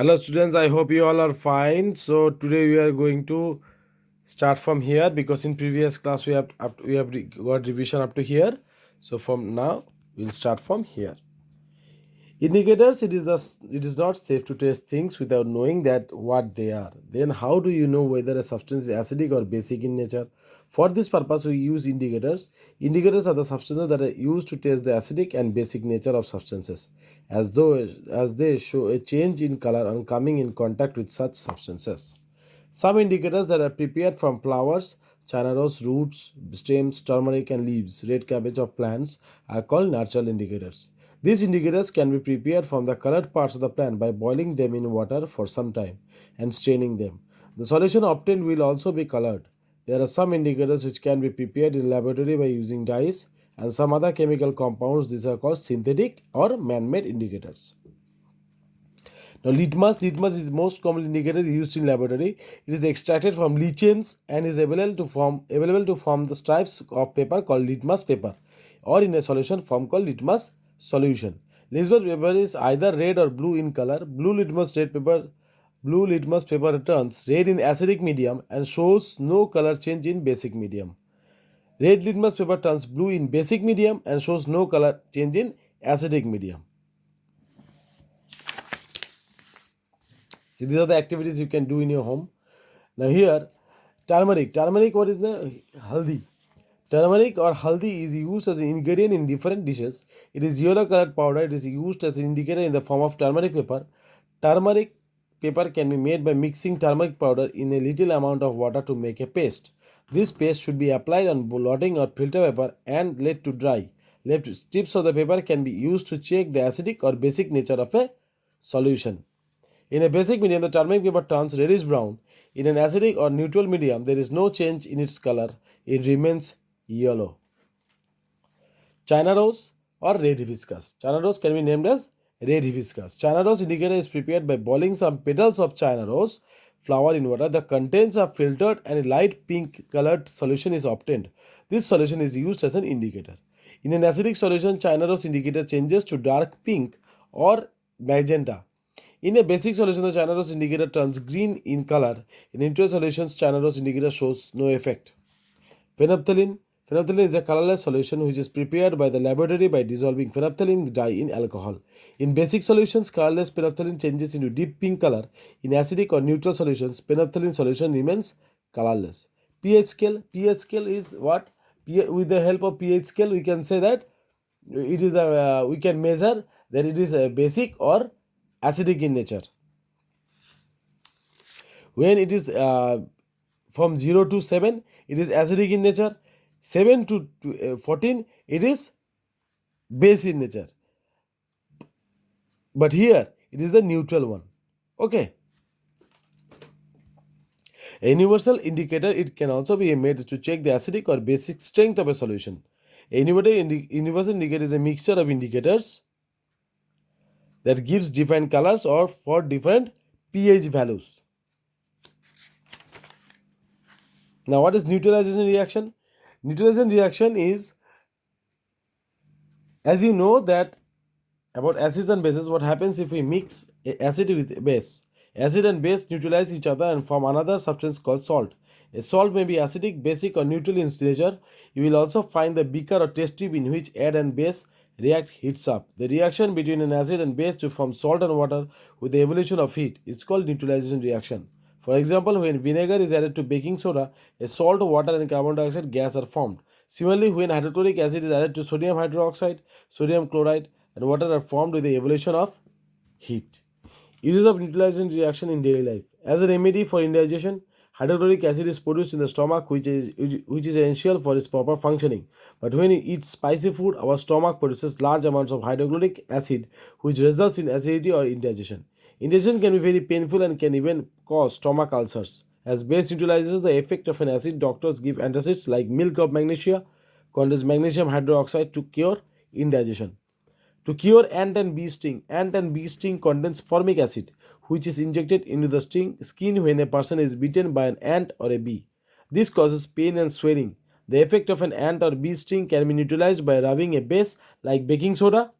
Hello students, I hope you all are fine. So today we are going to start from here because in previous class we have got revision up to here. So from now we'll start from here. Indicators, it is not safe to test things without knowing that what they are. Then how do you know whether a substance is acidic or basic in nature? For this purpose we use indicators. Indicators are the substances that are used to test the acidic and basic nature of substances, as they show a change in color on coming in contact with such substances. Some indicators that are prepared from flowers, china rose roots, stems, turmeric and leaves, red cabbage of plants are called natural indicators. These indicators can be prepared from the colored parts of the plant by boiling them in water for some time and straining them. The solution obtained will also be colored. There are some indicators which can be prepared in laboratory by using dyes and some other chemical compounds. These are called synthetic or man-made indicators. Now, litmus is most common indicator used in laboratory. It is extracted from lichens and is available to form the stripes of paper called litmus paper, or in a solution form called litmus solution. Litmus paper is either red or blue in color. Blue litmus paper turns red in acidic medium and shows no color change in basic medium. Red litmus paper turns blue in basic medium and shows no color change in acidic medium. See, these are the activities you can do in your home. Now here, turmeric. Turmeric, what is the haldi? Turmeric or haldi is used as an ingredient in different dishes. It is yellow colored powder. It is used as an indicator in the form of turmeric paper. Turmeric paper can be made by mixing turmeric powder in a little amount of water to make a paste. This paste should be applied on blotting or filter paper and let to dry. Left strips of the paper can be used to check the acidic or basic nature of a solution. In a basic medium, the turmeric paper turns reddish brown. In an acidic or neutral medium, there is no change in its color. It remains yellow. China rose or red hibiscus. China rose can be named as red hibiscus. China rose indicator is prepared by boiling some petals of China rose flower in water. The contents are filtered and a light pink colored solution is obtained. This solution is used as an indicator. In an acidic solution, China rose indicator changes to dark pink or magenta. In a basic solution, the China rose indicator turns green in color. In neutral solutions, China rose indicator shows no effect. Phenolphthalein. Phenolphthalein is a colorless solution which is prepared by the laboratory by dissolving phenolphthalein dye in alcohol. In basic solutions, colorless phenolphthalein changes into deep pink color. In acidic or neutral solutions, phenolphthalein solution remains colorless. pH scale. pH scale is what? With the help of pH scale, we can say that it is we can measure that it is a basic or acidic in nature. When it is from 0 to 7, it is acidic in nature. 7 to 14, it is base in nature. But here, it is the neutral one. Okay. A universal indicator, it can also be made to check the acidic or basic strength of a solution. A universal indicator is a mixture of indicators that gives different colors or for different pH values. Now, what is neutralization reaction? Neutralization reaction is, as you know that about acids and bases, what happens if we mix acid with base? Acid and base neutralize each other and form another substance called salt. A salt may be acidic, basic or neutral in nature. You will also find the beaker or test tube in which air and base react heats up. The reaction between an acid and base to form salt and water with the evolution of heat is called neutralization reaction. For example, when vinegar is added to baking soda, a salt, water and carbon dioxide gas are formed. Similarly, when hydrochloric acid is added to sodium hydroxide, sodium chloride and water are formed with the evolution of heat. Uses of neutralization reaction in daily life. As a remedy for indigestion, hydrochloric acid is produced in the stomach, which is essential for its proper functioning. But when we eat spicy food, our stomach produces large amounts of hydrochloric acid, which results in acidity or indigestion. Indigestion can be very painful and can even cause stomach ulcers. As base neutralizes the effect of an acid, doctors give antacids like milk of magnesia, contains magnesium hydroxide to cure indigestion. To cure ant and bee sting contains formic acid, which is injected into the skin when a person is bitten by an ant or a bee. This causes pain and swelling. The effect of an ant or bee sting can be neutralized by rubbing a base like baking soda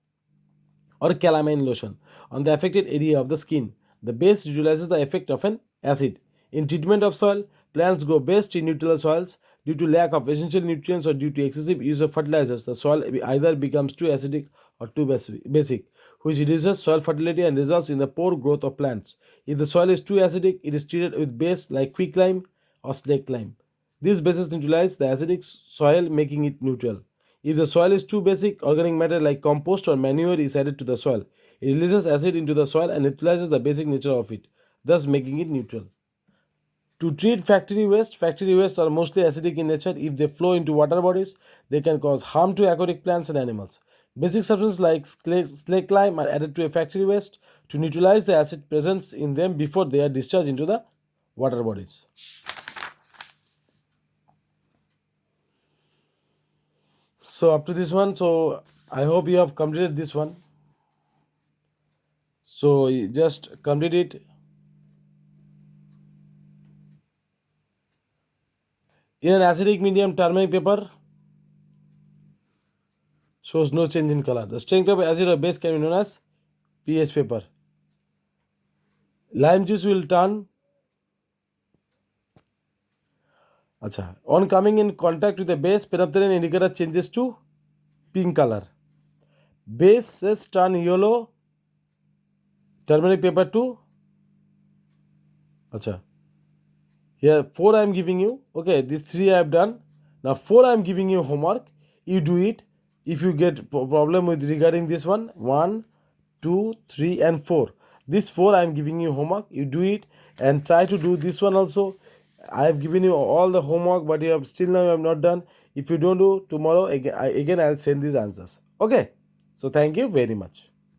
or calamine lotion on the affected area of the skin. The base neutralizes the effect of an acid. In treatment of soil, plants grow best in neutral soils. Due to lack of essential nutrients or due to excessive use of fertilizers, the soil either becomes too acidic or too basic, which reduces soil fertility and results in the poor growth of plants. If the soil is too acidic, it is treated with base like quicklime or slake lime. These bases neutralize the acidic soil, making it neutral. If the soil is too basic, organic matter like compost or manure is added to the soil. It releases acid into the soil and neutralizes the basic nature of it, thus making it neutral. To treat factory wastes are mostly acidic in nature. If they flow into water bodies, they can cause harm to aquatic plants and animals. Basic substances like slake lime are added to a factory waste to neutralize the acid presence in them before they are discharged into the water bodies. So up to this one, so I hope you have completed this one. So you just complete it. In an acidic medium, turmeric paper shows no change in color. The strength of acid or base can be known as pH paper. Lime juice will turn. On coming in contact with the base, phenolphthalein indicator changes to pink color. Bases turn yellow. Turmeric paper to. Here 4 I am giving you. Okay, these 3 I have done. Now 4 I am giving you homework. You do it. If you get problem with regarding this one, 1, 2, 3 and 4. This 4 I am giving you homework. You do it and try to do this one also. I have given you all the homework, but you have still now you have not done. If you don't do tomorrow, again I'll send these answers. Okay. So thank you very much.